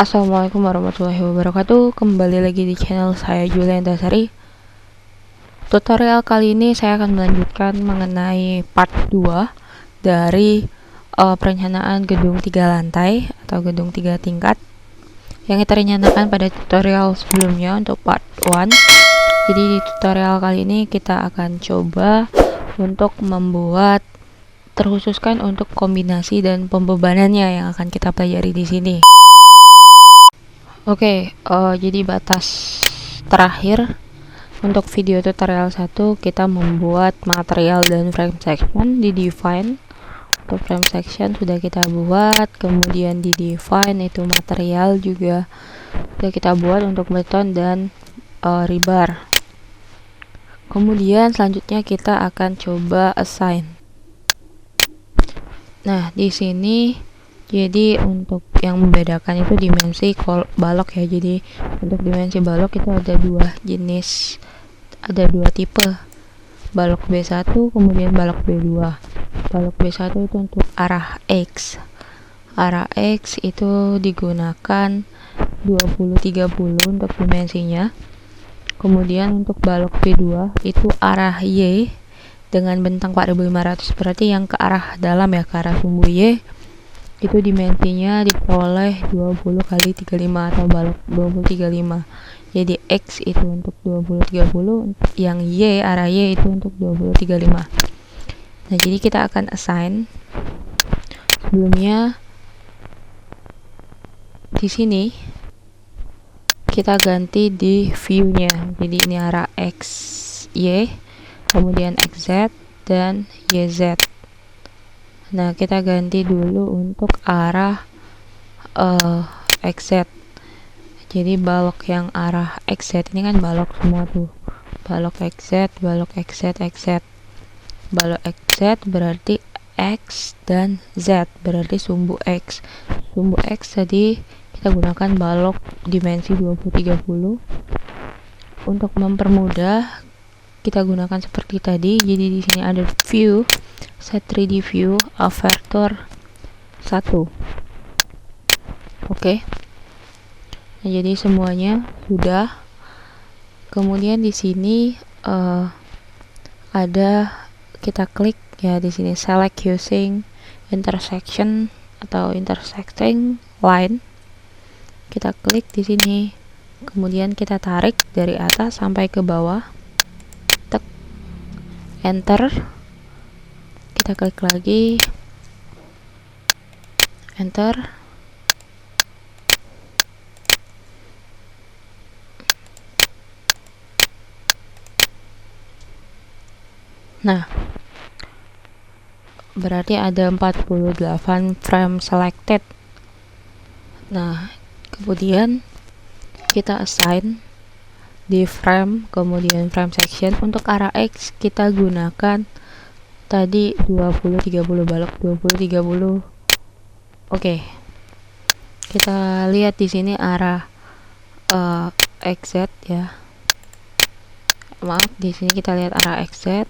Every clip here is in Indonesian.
Assalamualaikum warahmatullahi wabarakatuh. Kembali lagi di channel saya Julian Dasari. Tutorial kali ini saya akan melanjutkan mengenai part 2 dari perencanaan gedung 3 lantai atau gedung 3 tingkat yang kita rencanakan pada tutorial sebelumnya untuk part 1. Jadi di tutorial kali ini kita akan coba untuk membuat terkhususkan untuk kombinasi dan pembebanannya yang akan kita pelajari di sini. Oke, jadi batas terakhir untuk video tutorial 1 kita membuat material dan frame section di define. Untuk frame section sudah kita buat, kemudian di define itu material juga sudah kita buat untuk beton dan rebar. Kemudian selanjutnya kita akan coba assign. Nah, di sini jadi untuk yang membedakan itu dimensi balok ya. Jadi untuk dimensi balok itu ada dua jenis, ada dua tipe, balok B1 kemudian balok B2. Balok B1 itu untuk arah X. Arah X itu digunakan 20-30 untuk dimensinya. Kemudian untuk balok B2 itu arah Y dengan bentang 4500, berarti yang ke arah dalam ya, ke arah sumbu Y itu dimensinya diperoleh 20 kali 35 atau balok 20-35. Jadi X itu untuk 20-30, yang Y, arah Y itu untuk 20-35. Nah, jadi kita akan assign. Sebelumnya di sini kita ganti di view-nya. Jadi ini arah X, Y, kemudian XZ dan YZ. Nah, kita ganti dulu untuk arah XZ. Jadi balok yang arah XZ ini kan balok semua tuh. Balok XZ, balok XZ, XZ. Balok XZ berarti X dan Z berarti sumbu X. Sumbu X tadi kita gunakan balok dimensi 20-30. Untuk mempermudah kita gunakan seperti tadi. Jadi di sini ada view, set 3D view, aperture 1. Oke. Nah, jadi semuanya sudah. Kemudian di sini ada, kita klik ya di sini select using intersection atau intersecting line. Kita klik di sini. Kemudian kita tarik dari atas sampai ke bawah. Tek, enter. Kita klik lagi, enter. Nah, berarti ada 48 frame selected. Nah, kemudian kita assign di frame, kemudian frame section. Untuk arah X kita gunakan tadi 20-30, balok 20-30. Oke. Kita lihat di sini arah XZ ya. Maaf, di sini kita lihat arah XZ.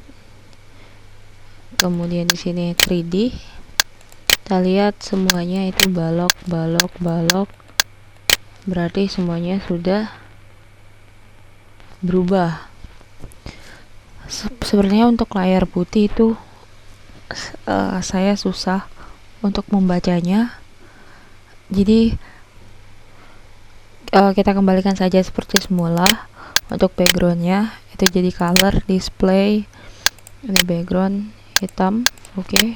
Kemudian di sini 3D. Kita lihat semuanya itu balok, balok, balok. Berarti semuanya sudah berubah. Sebenarnya untuk layar putih itu saya susah untuk membacanya. Jadi kita kembalikan saja seperti semula. Untuk backgroundnya itu jadi color display, ini background hitam. Oke.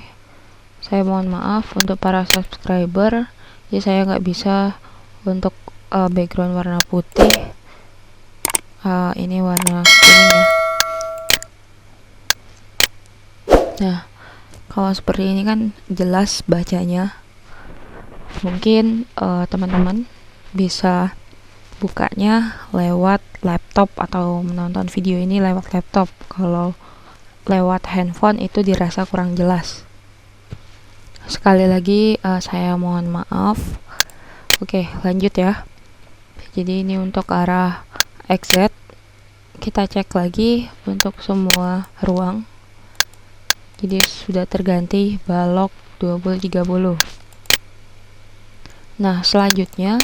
Saya mohon maaf untuk para subscriber, jadi saya nggak bisa untuk background warna putih. Ini warna kuning ya. Nah, kalau seperti ini kan jelas bacanya. Mungkin teman-teman bisa bukanya lewat laptop atau menonton video ini lewat laptop. Kalau lewat handphone itu dirasa kurang jelas. Sekali lagi saya mohon maaf. Oke, lanjut ya. Jadi ini untuk arah XZ. Kita cek lagi untuk semua ruang. Jadi sudah terganti balok 20-30. Nah, selanjutnya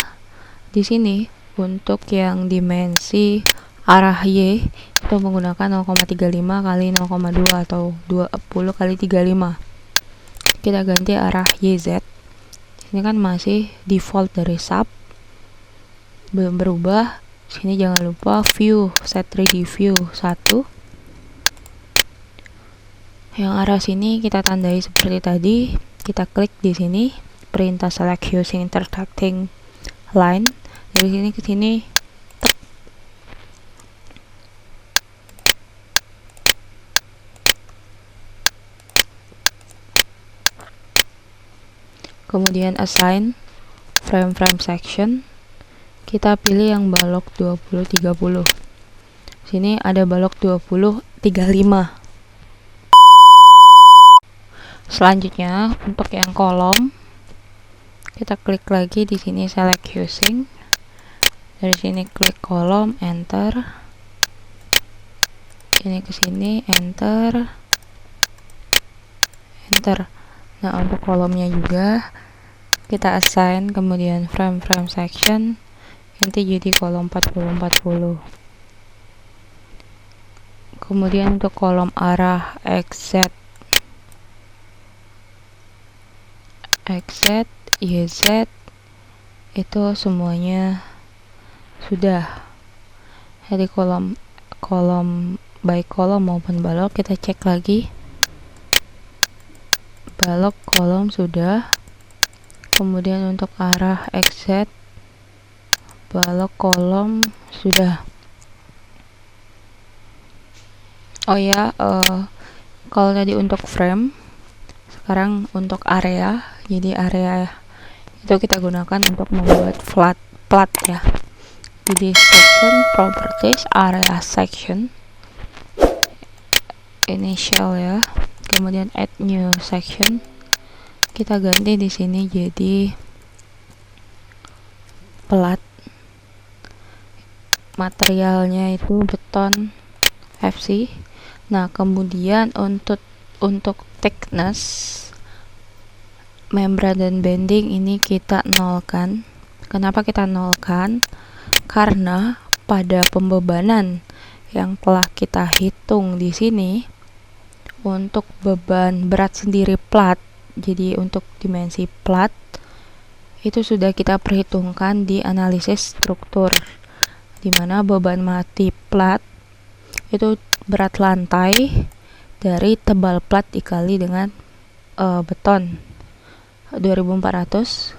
di sini untuk yang dimensi arah Y itu menggunakan 0,35 kali 0,2 atau 20 kali 35. Kita ganti arah YZ. Ini kan masih default dari sub, belum berubah. Sini jangan lupa view, set 3D view 1. Yang arah sini kita tandai seperti tadi. Kita klik di sini, perintah select using intersecting line. Dari sini ke sini. Kemudian assign frame section. Kita pilih yang balok 20-30. Sini ada balok 20-35. Selanjutnya untuk yang kolom, kita klik lagi di sini select using. Dari sini klik kolom, enter. Ini ke sini, enter. Nah, untuk kolomnya juga kita assign, kemudian frame section, ganti jadi kolom 40-40. Kemudian untuk kolom arah XZ, YZ itu semuanya sudah. Jadi kolom baik kolom maupun balok kita cek lagi. Balok kolom sudah. Kemudian untuk arah XZ, balok kolom sudah. Oh ya, kalau tadi untuk frame, sekarang untuk area. Jadi area itu kita gunakan untuk membuat plat ya. Jadi section properties area section initial ya. Kemudian add new section. Kita ganti di sini jadi plat. Materialnya itu beton FC. Nah, kemudian untuk thickness membran dan bending ini kita nolkan. Kenapa kita nolkan? Karena pada pembebanan yang telah kita hitung di sini untuk beban berat sendiri plat, jadi untuk dimensi plat itu sudah kita perhitungkan di analisis struktur, di mana beban mati plat itu berat lantai dari tebal plat dikali dengan beton 2400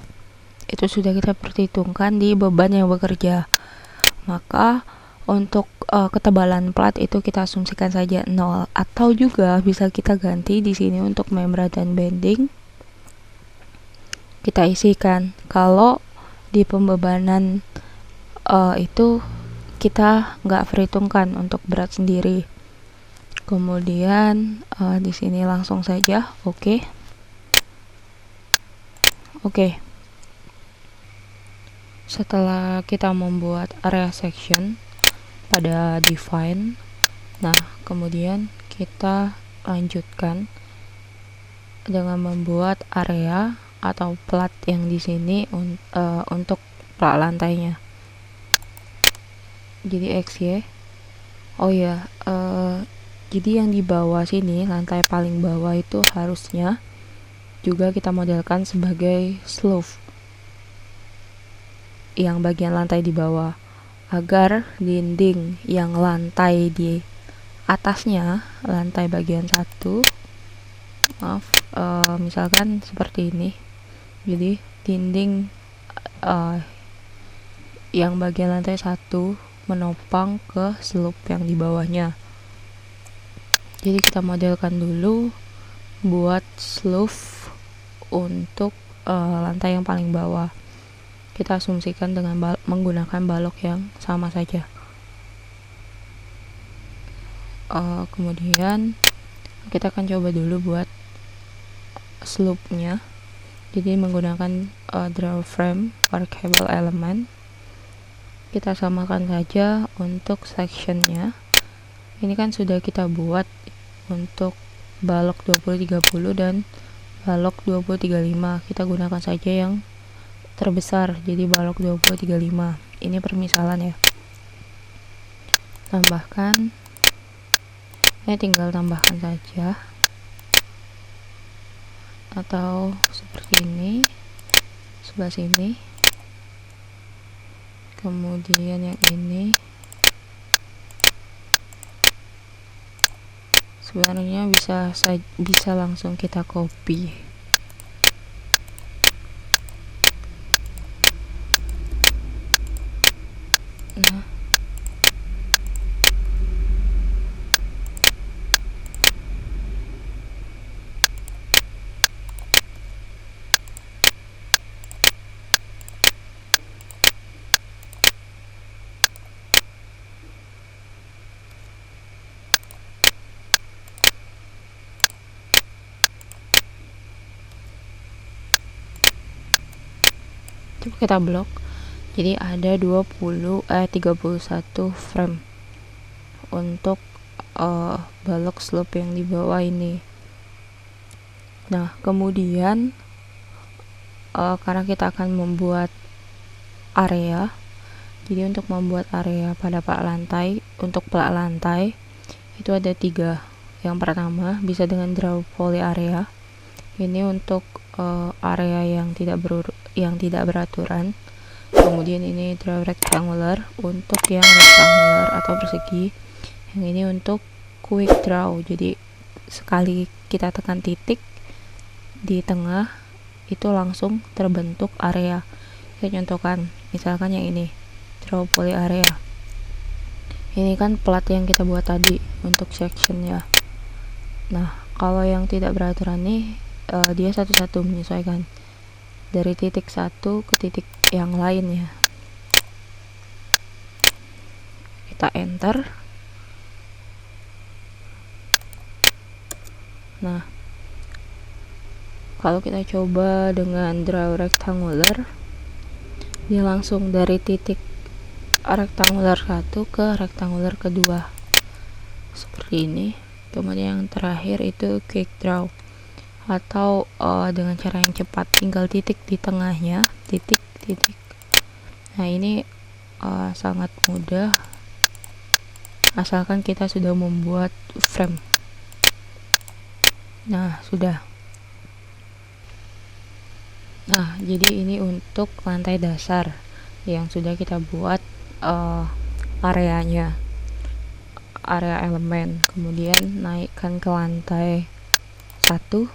itu sudah kita perhitungkan di beban yang bekerja. Maka untuk ketebalan plat itu kita asumsikan saja 0, atau juga bisa kita ganti di sini untuk membran dan bending kita isikan kalau di pembebanan itu kita nggak perhitungkan untuk berat sendiri. Kemudian di sini langsung saja oke. Setelah kita membuat area section pada define, nah kemudian kita lanjutkan dengan membuat area atau plat yang di sini untuk plat lantainya. Jadi XY. Oh ya, jadi yang di bawah sini, lantai paling bawah itu harusnya juga kita modelkan sebagai slope yang bagian lantai di bawah, agar dinding yang lantai di atasnya, lantai bagian 1, misalkan seperti ini, jadi dinding yang bagian lantai 1 menopang ke slope yang di bawahnya. Jadi kita modelkan dulu buat slope untuk lantai yang paling bawah. Kita asumsikan dengan menggunakan balok yang sama saja. Kemudian kita akan coba dulu buat slope-nya. Jadi menggunakan draw frame workable element. Kita samakan saja untuk sectionnya. Ini kan sudah kita buat untuk balok 20-30 dan balok 20-35. Kita gunakan saja yang terbesar, jadi balok 2035. Ini permisalan ya. Tambahkan, ini tinggal tambahkan saja, atau seperti ini sebelah sini. Kemudian yang ini sebenarnya bisa langsung kita copy. Nah, coba kita blok. Jadi ada 31 frame untuk balok slope yang di bawah ini. Nah, kemudian karena kita akan membuat area, jadi untuk membuat area pada pelak lantai, untuk pelak lantai itu ada 3. Yang pertama bisa dengan draw poly area. Ini untuk area yang tidak beraturan. Kemudian ini draw rectangular untuk yang rectangular atau persegi. Yang ini untuk quick draw, jadi sekali kita tekan titik di tengah itu langsung terbentuk area. Saya contohkan, misalkan yang ini draw poly area. Ini kan plat yang kita buat tadi untuk section ya. Nah, kalau yang tidak beraturan nih dia satu-satu menyesuaikan dari titik satu ke titik yang lain ya. Kita enter. Nah, kalau kita coba dengan draw rectangular, dia langsung dari titik rectangular 1 ke rectangular kedua seperti ini. Kemudian yang terakhir itu quick draw, atau dengan cara yang cepat, tinggal titik di tengahnya, titik. Nah, ini sangat mudah asalkan kita sudah membuat frame. Nah, sudah. Nah, jadi ini untuk lantai dasar yang sudah kita buat areanya, area elemen. Kemudian naikkan ke lantai 1.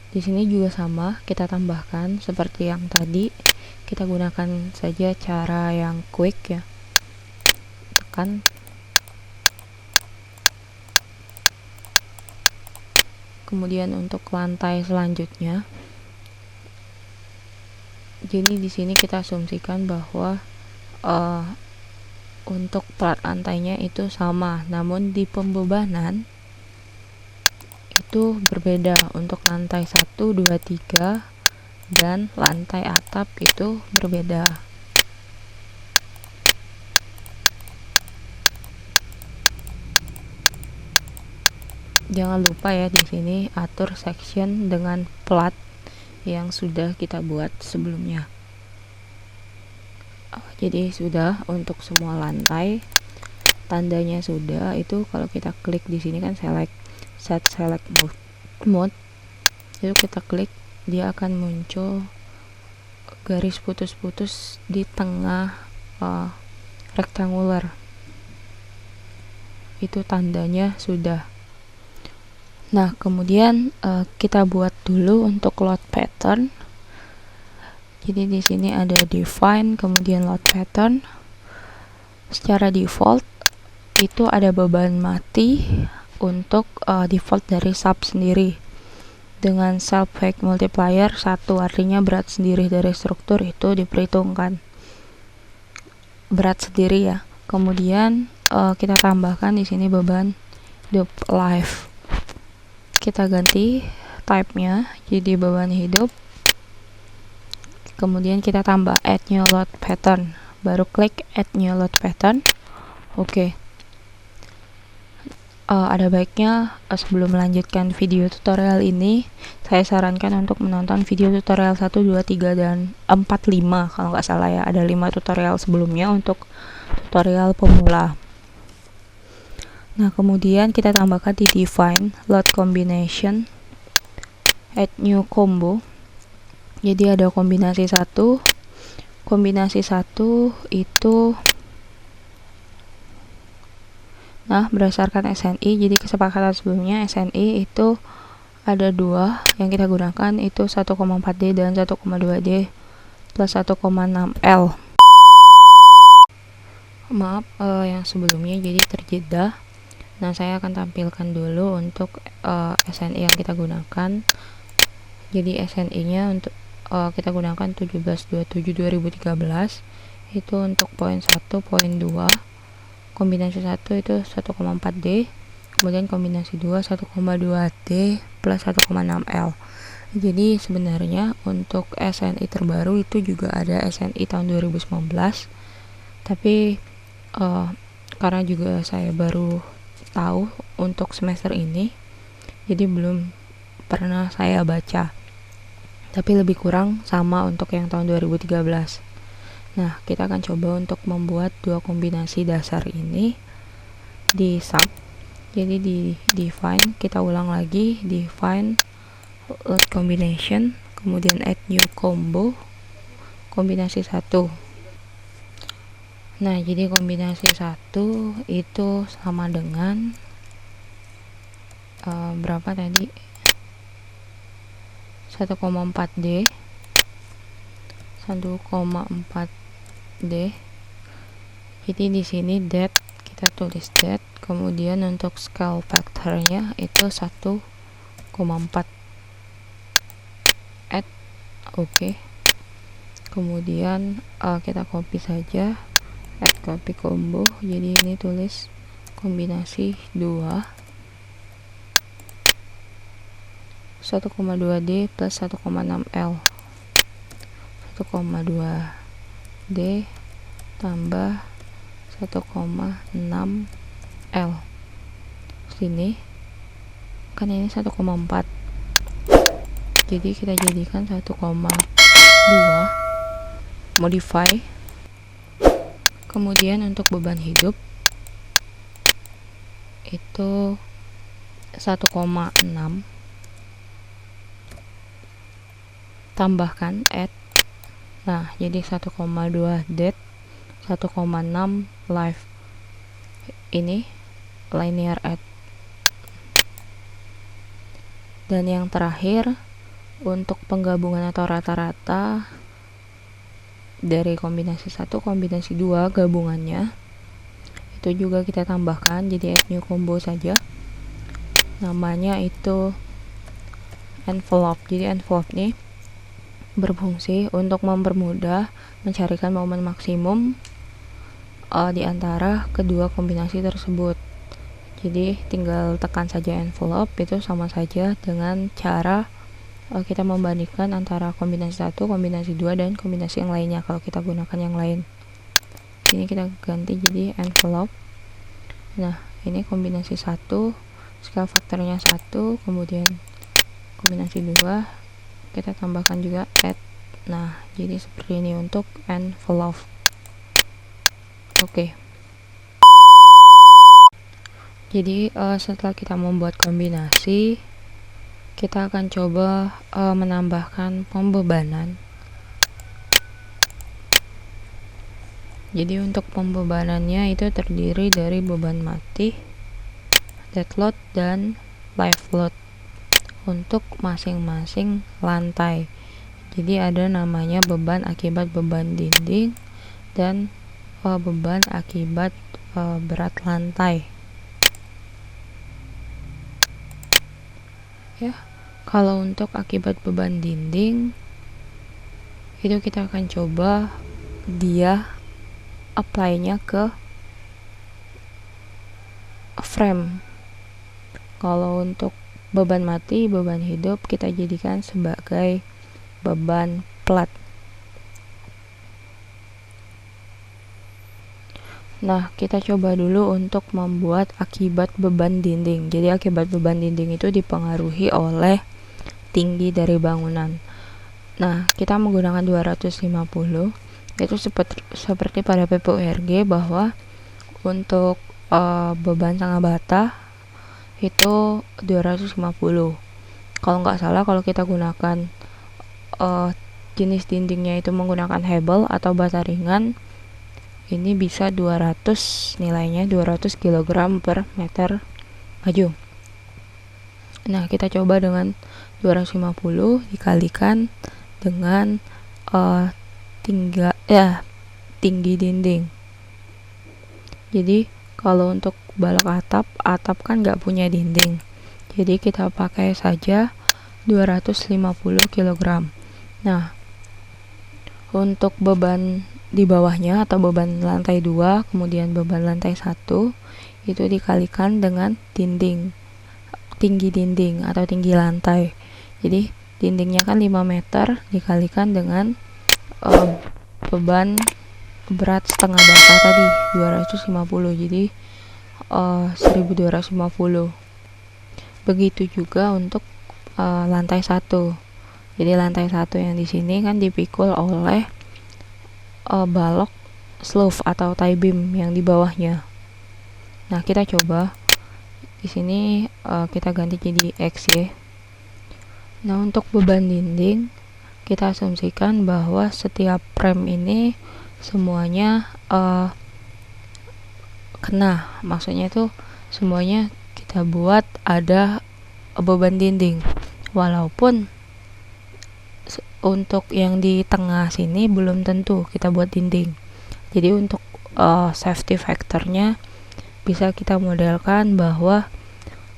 Di sini juga sama, kita tambahkan seperti yang tadi. Kita gunakan saja cara yang quick ya. Tekan. Kemudian untuk lantai selanjutnya, jadi di sini kita asumsikan bahwa untuk plat lantainya itu sama, namun di pembebanan itu berbeda. Untuk lantai 1, 2, 3 dan lantai atap itu berbeda. Jangan lupa ya, di sini atur section dengan plat yang sudah kita buat sebelumnya. Jadi sudah untuk semua lantai, tandanya sudah. Itu kalau kita klik di sini kan set select mode, itu kita klik, dia akan muncul garis putus-putus di tengah rectangular. Itu tandanya sudah. Nah, kemudian kita buat dulu untuk load pattern. Jadi di sini ada define, kemudian load pattern. Secara default itu ada beban mati untuk default dari sub sendiri dengan self weight multiplier 1, artinya berat sendiri dari struktur itu diperhitungkan berat sendiri ya. Kemudian kita tambahkan di sini beban hidup live. Kita ganti type-nya jadi beban hidup. Kemudian kita tambah add new load pattern, baru klik add new load pattern. Oke. ada baiknya sebelum melanjutkan video tutorial ini, saya sarankan untuk menonton video tutorial 1, 2, 3, dan 4, 5 kalau nggak salah ya. Ada 5 tutorial sebelumnya untuk tutorial pemula. Nah, kemudian kita tambahkan di define load combination add new combo. Jadi ada kombinasi 1. Kombinasi 1 itu berdasarkan SNI. Jadi kesepakatan sebelumnya SNI itu ada 2 yang kita gunakan, itu 1,4D dan 1,2D plus 1,6L. Maaf yang sebelumnya jadi terjeda. Nah, saya akan tampilkan dulu untuk SNI yang kita gunakan. Jadi SNI-nya untuk kita gunakan 17/27/2013 itu untuk poin 1, poin 2. Kombinasi 1 itu 1,4D, kemudian kombinasi 2 1,2D plus 1,6L. Jadi sebenarnya untuk SNI terbaru itu juga ada SNI tahun 2019, tapi karena juga saya baru tahu untuk semester ini, jadi belum pernah saya baca, tapi lebih kurang sama untuk yang tahun 2013. Nah, kita akan coba untuk membuat 2 kombinasi dasar ini di sub. Jadi di define, kita ulang lagi, define load combination, kemudian add new combo, kombinasi 1. Nah, jadi kombinasi 1 itu sama dengan berapa tadi? 1,4D 1,4D. Jadi di sini that kita tulis that, kemudian untuk scale factornya itu 1,4. Add oke. Kemudian kita copy saja, add copy combo. Jadi ini tulis kombinasi 2 1,2D plus 1,6L 1,2D tambah 1,6L. Sini kan ini 1,4, jadi kita jadikan 1,2 modify. Kemudian untuk beban hidup itu 1,6 tambahkan add. Nah, jadi 1,2 dead, 1,6 live. Ini linear add. Dan yang terakhir untuk penggabungan atau rata-rata dari kombinasi 1, kombinasi 2 gabungannya itu juga kita tambahkan, jadi add new combo saja. Namanya itu envelope. Jadi envelope ini berfungsi untuk mempermudah mencarikan momen maksimum di antara kedua kombinasi tersebut. Jadi tinggal tekan saja envelope, itu sama saja dengan cara kita membandingkan antara kombinasi 1, kombinasi 2, dan kombinasi yang lainnya kalau kita gunakan yang lain. Sini kita ganti jadi envelope. Nah, ini kombinasi 1, scale faktornya 1, kemudian kombinasi 2 kita tambahkan juga add. Nah, jadi seperti ini untuk envelope. Oke. Jadi setelah kita membuat kombinasi, kita akan coba menambahkan pembebanan. Jadi untuk pembebanannya itu terdiri dari beban mati, dead load, dan live load untuk masing-masing lantai. Jadi ada namanya beban akibat beban dinding dan beban akibat berat lantai. Ya, kalau untuk akibat beban dinding itu kita akan coba dia apply-nya ke frame. Kalau untuk beban mati, beban hidup kita jadikan sebagai beban plat. Nah, kita coba dulu untuk membuat akibat beban dinding. Jadi akibat beban dinding itu dipengaruhi oleh tinggi dari bangunan. Nah, kita menggunakan 250. Itu seperti pada PPURG bahwa untuk beban setengah bata itu 250. Kalau nggak salah, kalau kita gunakan jenis dindingnya itu menggunakan hebel atau bata ringan, ini bisa 200, nilainya 200 kg per meter maju. Nah, kita coba dengan 250 dikalikan dengan tinggi dinding. Jadi kalau untuk balok atap kan nggak punya dinding, jadi kita pakai saja 250 kg. Nah, untuk beban di bawahnya atau beban lantai 2 kemudian beban lantai 1 itu dikalikan dengan tinggi dinding atau tinggi lantai. Jadi dindingnya kan 5 meter dikalikan dengan beban berat setengah bata tadi 250, jadi 1250. Begitu juga untuk lantai 1. Jadi lantai 1 yang di sini kan dipikul oleh balok sloof atau tie beam yang di bawahnya. Nah, kita coba di sini kita ganti jadi X ya. Nah, untuk beban dinding kita asumsikan bahwa setiap frame ini semuanya kena, maksudnya itu semuanya kita buat ada beban dinding, walaupun untuk yang di tengah sini belum tentu kita buat dinding. Jadi untuk safety factornya bisa kita modelkan bahwa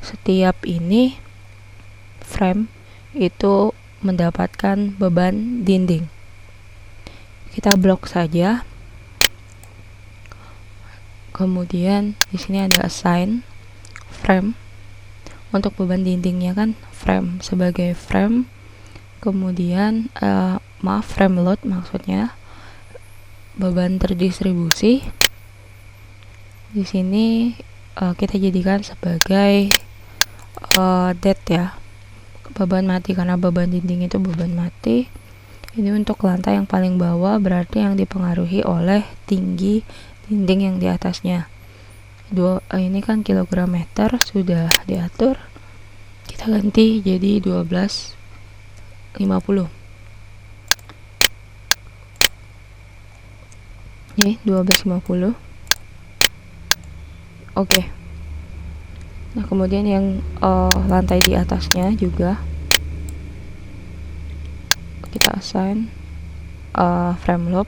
setiap ini frame itu mendapatkan beban dinding. Kita blok saja. Kemudian di sini ada assign frame. Untuk beban dindingnya kan frame sebagai frame. Kemudian frame load maksudnya beban terdistribusi. Di sini kita jadikan sebagai dead ya, beban mati, karena beban dinding itu beban mati. Ini untuk lantai yang paling bawah, berarti yang dipengaruhi oleh tinggi dinding yang di atasnya. Ini kan kilogram meter sudah diatur, kita ganti jadi 1250. Ini 1250. Oke. Nah, kemudian yang lantai di atasnya juga kita assign frame load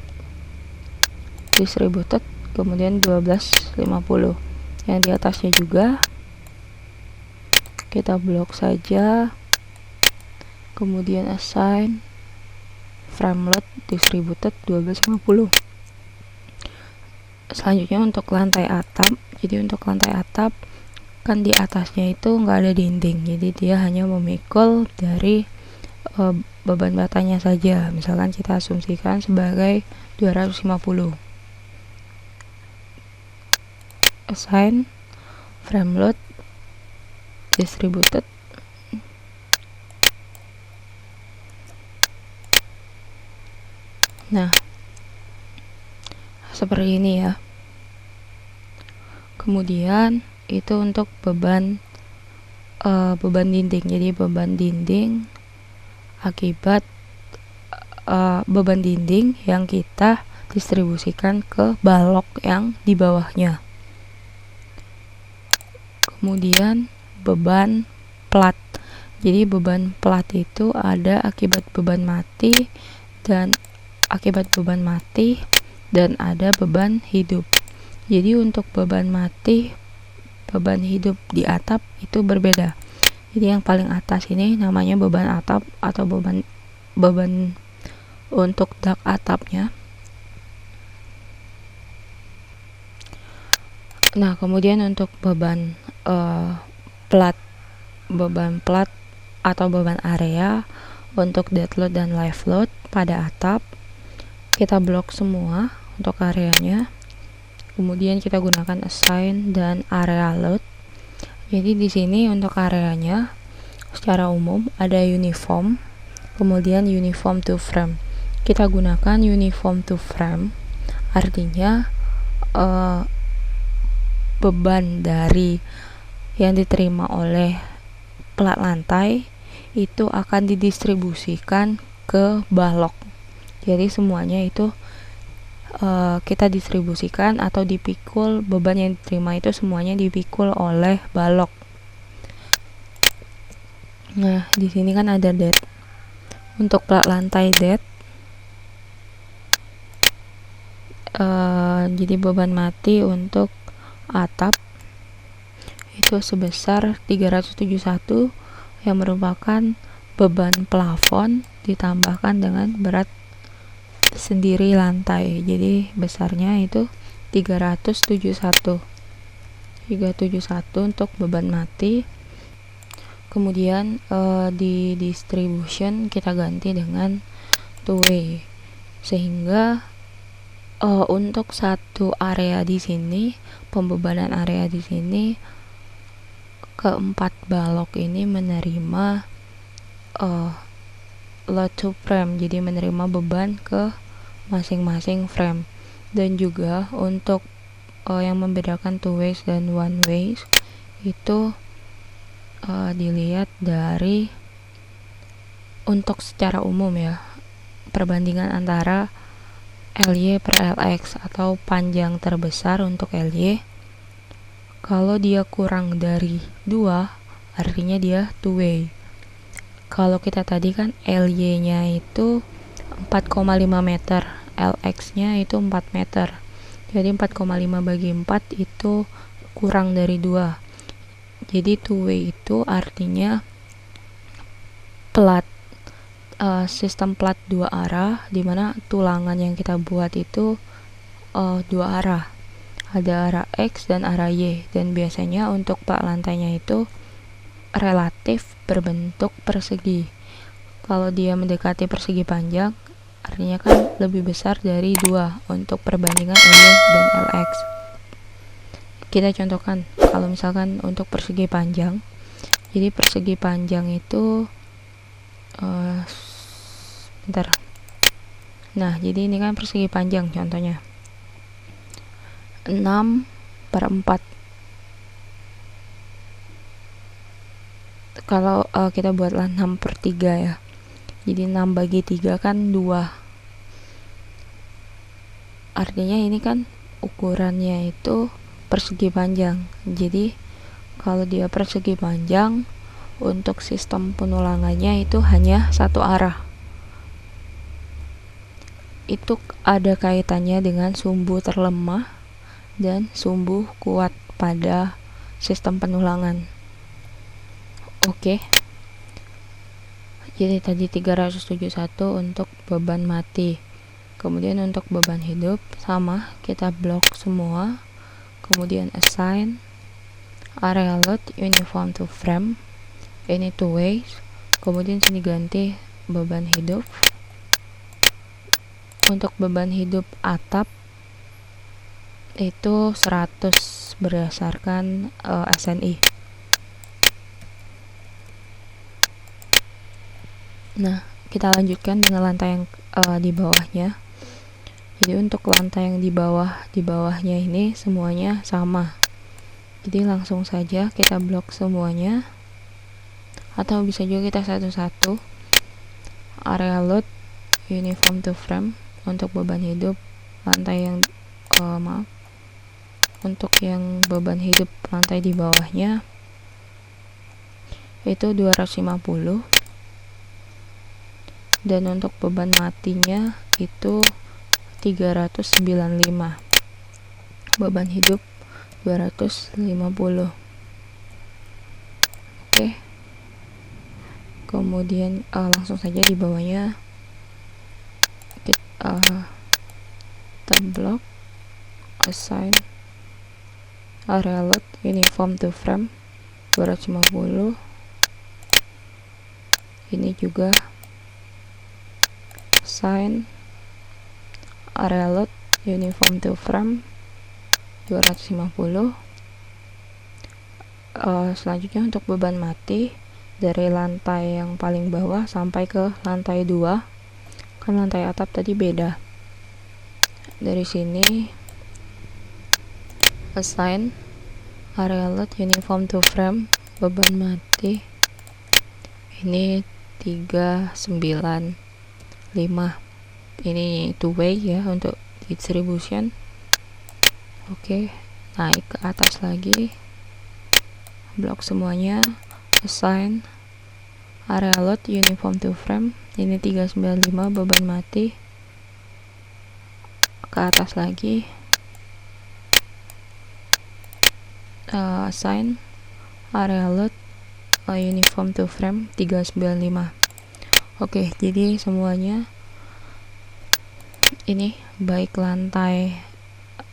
distributed, kemudian 1250. Yang di atasnya juga kita blok saja, kemudian assign frame load distributed 1250. Selanjutnya untuk lantai atap. Jadi untuk lantai atap kan di atasnya itu nggak ada dinding, jadi dia hanya memikul dari beban batanya saja. Misalkan kita asumsikan sebagai 250. Assign frame load distributed. Nah, seperti ini ya. Kemudian itu untuk beban dinding. Jadi beban dinding akibat beban dinding yang kita distribusikan ke balok yang di bawahnya. Kemudian beban plat. Jadi beban plat itu ada akibat beban mati dan ada beban hidup. Jadi untuk beban mati, beban hidup di atap itu berbeda. Jadi yang paling atas ini namanya beban atap atau beban untuk dak atapnya. Nah, kemudian untuk beban plat atau beban area untuk dead load dan live load pada atap, kita blok semua untuk areanya. kemudian kita gunakan assign dan area load. Jadi di sini untuk areanya secara umum ada uniform, kemudian uniform to frame. Kita gunakan uniform to frame, artinya beban dari yang diterima oleh plat lantai itu akan didistribusikan ke balok. Jadi semuanya itu kita distribusikan atau dipikul, beban yang diterima itu semuanya dipikul oleh balok. Nah, di sini kan ada dead. Untuk plat lantai dead, jadi beban mati untuk atap itu sebesar 371 yang merupakan beban plafon ditambahkan dengan berat sendiri lantai. Jadi besarnya itu 371 untuk beban mati. Kemudian di distribution kita ganti dengan two way, sehingga untuk satu area di sini, pembebanan area di sini, keempat balok ini menerima load to frame, jadi menerima beban ke masing-masing frame. Dan juga untuk yang membedakan two ways dan one ways itu dilihat dari untuk secara umum ya, perbandingan antara LY per LX atau panjang terbesar untuk LY. Kalau dia kurang dari 2 artinya dia two way. Kalau kita tadi kan LY nya itu 4,5 meter, LX nya itu 4 meter, jadi 4,5 bagi 4 itu kurang dari 2. Jadi two way itu artinya plat sistem plat dua arah, dimana tulangan yang kita buat itu dua arah, ada arah X dan arah Y. Dan biasanya untuk plat lantainya itu relatif berbentuk persegi. Kalau dia mendekati persegi panjang, artinya kan lebih besar dari 2 untuk perbandingan LY dan LX. Kita contohkan, kalau misalkan untuk persegi panjang, jadi persegi panjang itu bentar. Nah, jadi ini kan persegi panjang contohnya 6/4. Kalau kita buatlah 6/3 ya, jadi 6 bagi 3 kan 2, artinya ini kan ukurannya itu persegi panjang. Jadi kalau dia persegi panjang, untuk sistem penulangannya itu hanya satu arah. Itu ada kaitannya dengan sumbu terlemah dan sumbu kuat pada sistem penulangan. Oke. Jadi tadi 371 untuk beban mati. Kemudian untuk beban hidup sama, kita blok semua. Kemudian assign, area load, uniform to frame, ini two ways. Kemudian sini ganti beban hidup. Untuk beban hidup atap itu 100 berdasarkan SNI. Nah, kita lanjutkan dengan lantai yang di bawahnya. Jadi untuk lantai yang di bawahnya ini semuanya sama. Jadi langsung saja kita blok semuanya, atau bisa juga kita satu-satu. Area load, uniform to frame. Untuk beban hidup lantai yang untuk yang beban hidup lantai di bawahnya itu 250, dan untuk beban matinya itu 395, beban hidup 250. Oke. Kemudian langsung saja di bawahnya kita blok, assign, area load, uniform to frame 250. Ini juga assign, area load, uniform to frame 250. Selanjutnya untuk beban mati dari lantai yang paling bawah sampai ke lantai 2, kan lantai atap tadi beda. Dari sini assign area load uniform to frame, beban mati ini 395. Ini two way ya untuk distribution. Oke, naik ke atas lagi, blok semuanya, assign area load uniform to frame, ini 395 beban mati, ke atas lagi, assign area load uniform to frame 395. Oke, jadi semuanya ini baik lantai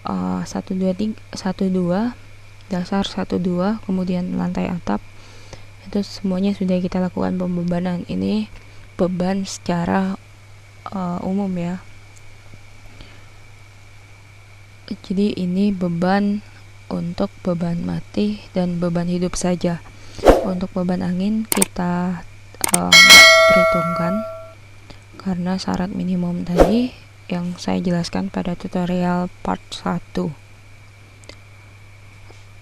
1 2 dasar 1 2, kemudian lantai atap, itu semuanya sudah kita lakukan pembebanan. Ini beban secara umum ya. Jadi ini beban untuk beban mati dan beban hidup saja. Untuk beban angin kita perhitungkan karena syarat minimum tadi yang saya jelaskan pada tutorial part 1.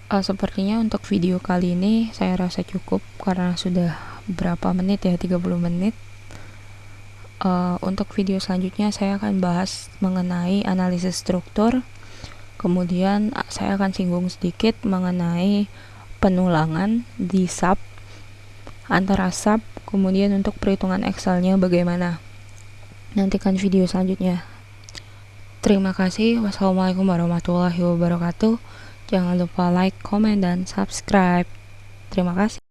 Sepertinya untuk video kali ini saya rasa cukup karena sudah berapa menit ya, 30 menit. Untuk video selanjutnya saya akan bahas mengenai analisis struktur, kemudian saya akan singgung sedikit mengenai penulangan di sub, antara sub, kemudian untuk perhitungan Excelnya bagaimana. Nantikan video selanjutnya. Terima kasih. Wassalamualaikum warahmatullahi wabarakatuh. Jangan lupa like, comment, dan subscribe. Terima kasih.